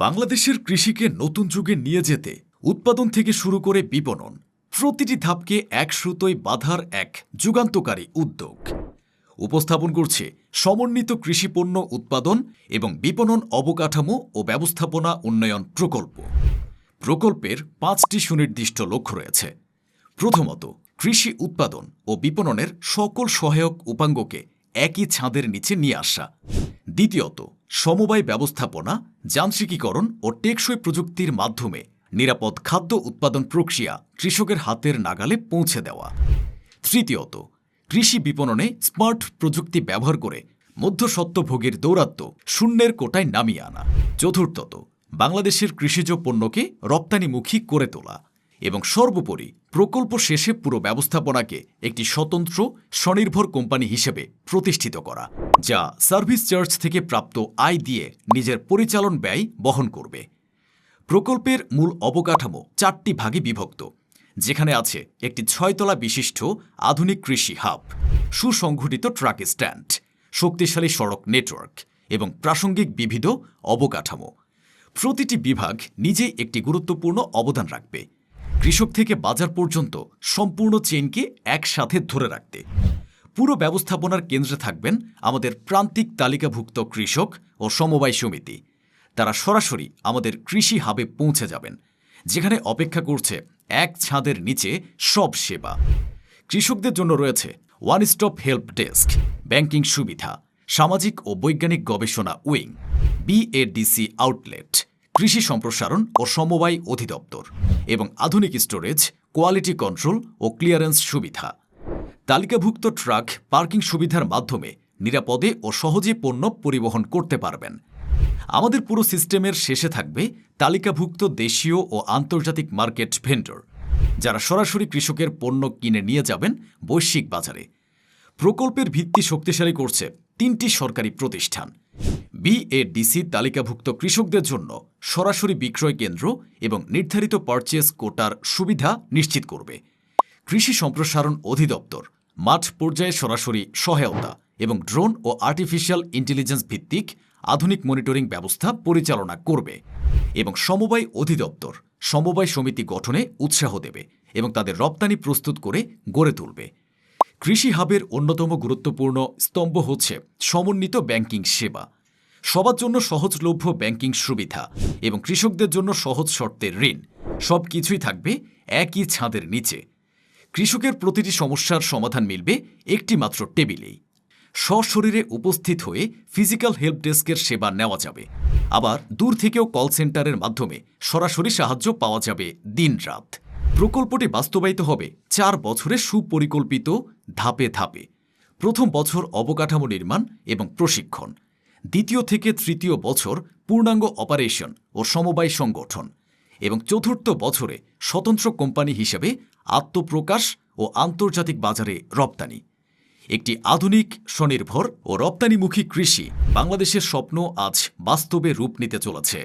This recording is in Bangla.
বাংলাদেশের কৃষিকে নতুন যুগে নিয়ে যেতে উৎপাদন থেকে শুরু করে বিপণন প্রতিটি ধাপকে এক সুতোয় বাঁধার এক যুগান্তকারী উদ্যোগ উপস্থাপন করছে সমন্বিত কৃষিপণ্য উৎপাদন এবং বিপণন অবকাঠামো ও ব্যবস্থাপনা উন্নয়ন প্রকল্প। প্রকল্পের 5টি সুনির্দিষ্ট লক্ষ্য রয়েছে। প্রথমত, কৃষি উৎপাদন ও বিপণনের সকল সহায়ক উপাঙ্গকে একই ছাদের নিচে নিয়ে আসা। দ্বিতীয়ত, সমবায় ব্যবস্থাপনা, যান্ত্রিকীকরণ ও টেকসই প্রযুক্তির মাধ্যমে নিরাপদ খাদ্য উৎপাদন প্রক্রিয়া কৃষকের হাতের নাগালে পৌঁছে দেওয়া। তৃতীয়ত, কৃষি বিপণনে স্মার্ট প্রযুক্তি ব্যবহার করে মধ্যস্বত্বভোগীর দৌরাত্ম্য শূন্যের কোটায় নামিয়ে আনা। চতুর্থত, বাংলাদেশের কৃষিজ পণ্যকে রপ্তানিমুখী করে তোলা। এবং সর্বোপরি, প্রকল্প শেষে পুরো ব্যবস্থাপনাকে একটি স্বতন্ত্র স্বনির্ভর কোম্পানি হিসেবে প্রতিষ্ঠিত করা, যা সার্ভিস চার্জ থেকে প্রাপ্ত আয় দিয়ে নিজের পরিচালন ব্যয় বহন করবে। প্রকল্পের মূল অবকাঠামো 4টি ভাগে বিভক্ত, যেখানে আছে একটি 6 তলা বিশিষ্ট আধুনিক কৃষি হাব, সুসংগঠিত ট্রাক স্ট্যান্ড, শক্তিশালী সড়ক নেটওয়ার্ক এবং প্রাসঙ্গিক বিবিধ অবকাঠামো। প্রতিটি বিভাগ নিজেই একটি গুরুত্বপূর্ণ অবদান রাখবে, কৃষক থেকে বাজার পর্যন্ত সম্পূর্ণ চেইনকে একসাথে ধরে রাখতে। পুরো ব্যবস্থাপনার কেন্দ্রে থাকবেন আমাদের প্রান্তিক তালিকাভুক্ত কৃষক ও সমবায় সমিতি। তারা সরাসরি আমাদের কৃষি হাবে পৌঁছে যাবেন, যেখানে অপেক্ষা করছে এক ছাদের নিচে সব সেবা। কৃষকদের জন্য রয়েছে one stop help desk, banking সুবিধা, সামাজিক ও বৈজ্ঞানিক গবেষণা উইং, বিএডিসি আউটলেট, কৃষি সম্প্রসারণ ও সমবায় অধিদপ্তর এবং আধুনিক স্টোরেজ, কোয়ালিটি কন্ট্রোল ও ক্লিয়ারেন্স সুবিধা। তালিকাভুক্ত ট্রাক পার্কিং সুবিধার মাধ্যমে নিরাপদে ও সহজে পণ্য পরিবহন করতে পারবেন। আমাদের পুরো সিস্টেমের শেষে থাকবে তালিকাভুক্ত দেশীয় ও আন্তর্জাতিক মার্কেট ভেন্ডর, যারা সরাসরি কৃষকের পণ্য কিনে নিয়ে যাবেন বৈশ্বিক বাজারে। প্রকল্পের ভিত্তি শক্তিশালী করছে 3টি সরকারি প্রতিষ্ঠান। বিএডিসি তালিকাভুক্ত কৃষকদের জন্য সরাসরি বিক্রয় কেন্দ্র এবং নির্ধারিত পারচেজ কোটার সুবিধা নিশ্চিত করবে। কৃষি সম্প্রসারণ অধিদপ্তর মাঠ পর্যায়ে সরাসরি সহায়তা এবং ড্রোন ও আর্টিফিশিয়াল ইন্টেলিজেন্স ভিত্তিক আধুনিক মনিটরিং ব্যবস্থা পরিচালনা করবে। এবং সমবায় অধিদপ্তর সমবায় সমিতি গঠনে উৎসাহ দেবে এবং তাদের রপ্তানি প্রস্তুত করে গড়ে তুলবে। কৃষি হাবের অন্যতম গুরুত্বপূর্ণ স্তম্ভ হচ্ছে সমন্বিত ব্যাংকিং সেবা। সবার জন্য সহজলভ্য ব্যাংকিং সুবিধা এবং কৃষকদের জন্য সহজ শর্তের ঋণ, সব কিছুই থাকবে একই ছাদের নিচে। কৃষকের প্রতিটি সমস্যার সমাধান মিলবে একটি মাত্র টেবিলেই। সশরীরে উপস্থিত হয়ে ফিজিক্যাল হেল্প ডেস্কের সেবা নেওয়া যাবে, আবার দূর থেকেও কল সেন্টারের মাধ্যমে সরাসরি সাহায্য পাওয়া যাবে দিনরাত। প্রকল্পটি বাস্তবায়িত হবে 4 বছরে সুপরিকল্পিত ধাপে ধাপে। প্রথম বছর অবকাঠামো নির্মাণ এবং প্রশিক্ষণ, দ্বিতীয় থেকে তৃতীয় বছর পূর্ণাঙ্গ অপারেশন ও সমবায় সংগঠন এবং চতুর্থ বছরে স্বতন্ত্র কোম্পানি হিসেবে আত্মপ্রকাশ ও আন্তর্জাতিক বাজারে রপ্তানি। একটি আধুনিক, স্বনির্ভর ও রপ্তানিমুখী কৃষি বাংলাদেশের স্বপ্ন আজ বাস্তবে রূপ নিতে চলেছে।